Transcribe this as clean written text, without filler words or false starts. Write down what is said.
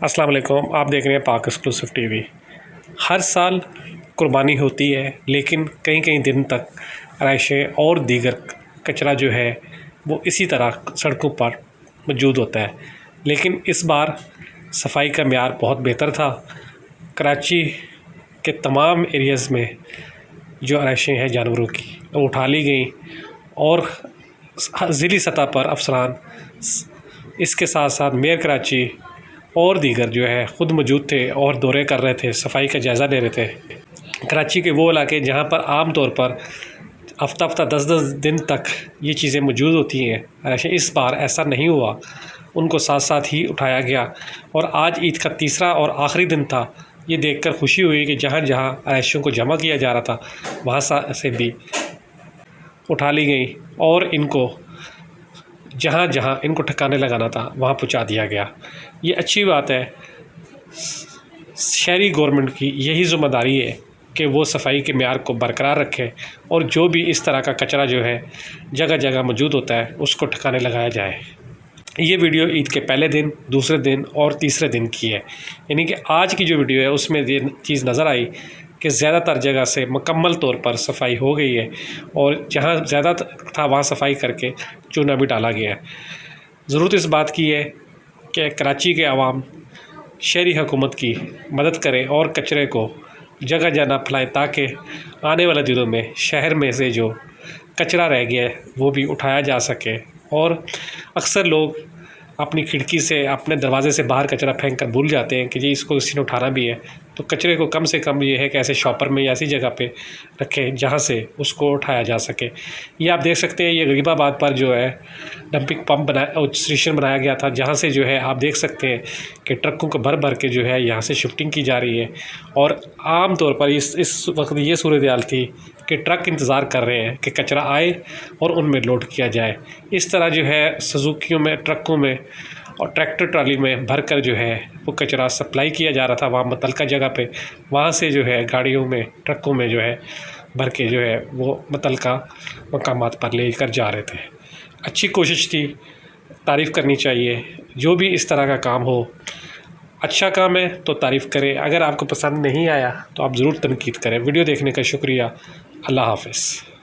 السلام علیکم، آپ دیکھ رہے ہیں پاک ایکسکلوسیو ٹی وی۔ ہر سال قربانی ہوتی ہے، لیکن کئی دن تک رہائشیں اور دیگر کچرا جو ہے وہ اسی طرح سڑکوں پر موجود ہوتا ہے۔ لیکن اس بار صفائی کا معیار بہت بہتر تھا۔ کراچی کے تمام ایریاز میں جو رہائشیں ہیں جانوروں کی وہ اٹھا لی گئیں، اور ضلعی سطح پر افسران اس کے ساتھ ساتھ میئر کراچی اور دیگر جو ہے خود موجود تھے اور دورے کر رہے تھے، صفائی کا جائزہ لے رہے تھے۔ کراچی کے وہ علاقے جہاں پر عام طور پر ہفتہ 10 دن تک یہ چیزیں موجود ہوتی ہیں، اس بار ایسا نہیں ہوا، ان کو ساتھ ہی اٹھایا گیا۔ اور آج عید کا تیسرا اور آخری دن تھا، یہ دیکھ کر خوشی ہوئی کہ جہاں رہائشیوں کو جمع کیا جا رہا تھا وہاں سے بھی اٹھا لی گئی، اور ان کو جہاں ان کو ٹھکانے لگانا تھا وہاں پہنچا دیا گیا۔ یہ اچھی بات ہے۔ شہری گورنمنٹ کی یہی ذمہ داری ہے کہ وہ صفائی کے معیار کو برقرار رکھے، اور جو بھی اس طرح کا کچرا جو ہے جگہ موجود ہوتا ہے اس کو ٹھکانے لگایا جائے۔ یہ ویڈیو عید کے پہلے دن، دوسرے دن اور تیسرے دن کی ہے، یعنی کہ آج کی جو ویڈیو ہے اس میں یہ چیز نظر آئی کہ زیادہ تر جگہ سے مکمل طور پر صفائی ہو گئی ہے، اور جہاں زیادہ تھا وہاں صفائی کر کے چونا بھی ڈالا گیا ہے۔ ضرورت اس بات کی ہے کہ کراچی کے عوام شہری حکومت کی مدد کریں اور کچرے کو جگہ نہ پھیلائیں، تاکہ آنے والے دنوں میں شہر میں سے جو کچرا رہ گیا ہے وہ بھی اٹھایا جا سکے۔ اور اکثر لوگ اپنی کھڑکی سے، اپنے دروازے سے باہر کچرا پھینک کر بھول جاتے ہیں کہ جی اس کو کسی نے اٹھانا بھی ہے، تو کچرے کو کم سے کم یہ ہے کہ ایسے شاپر میں یا ایسی جگہ پہ رکھیں جہاں سے اس کو اٹھایا جا سکے۔ یہ آپ دیکھ سکتے ہیں، یہ غریب آباد پر جو ہے ڈمپنگ پمپ اسٹیشن بنایا گیا تھا، جہاں سے جو ہے آپ دیکھ سکتے ہیں کہ ٹرکوں کو بھر کے جو ہے یہاں سے شفٹنگ کی جا رہی ہے۔ اور عام طور پر اس وقت یہ صورتحال تھی کہ ٹرک انتظار کر رہے ہیں کہ کچرا آئے اور ان میں لوڈ کیا جائے۔ اس طرح جو ہے سزوکیوں میں، ٹرکوں میں اور ٹریکٹر ٹرالی میں بھر کر جو ہے وہ کچرا سپلائی کیا جا رہا تھا وہاں متعلقہ جگہ پہ، وہاں سے جو ہے گاڑیوں میں، ٹرکوں میں جو ہے بھر کے جو ہے وہ متعلقہ مقامات پر لے کر جا رہے تھے۔ اچھی کوشش تھی، تعریف کرنی چاہیے۔ جو بھی اس طرح کا کام ہو، اچھا کام ہے تو تعریف کریں، اگر آپ کو پسند نہیں آیا تو آپ ضرور تنقید کریں۔ ویڈیو دیکھنے کا شکریہ۔ اللہ حافظ۔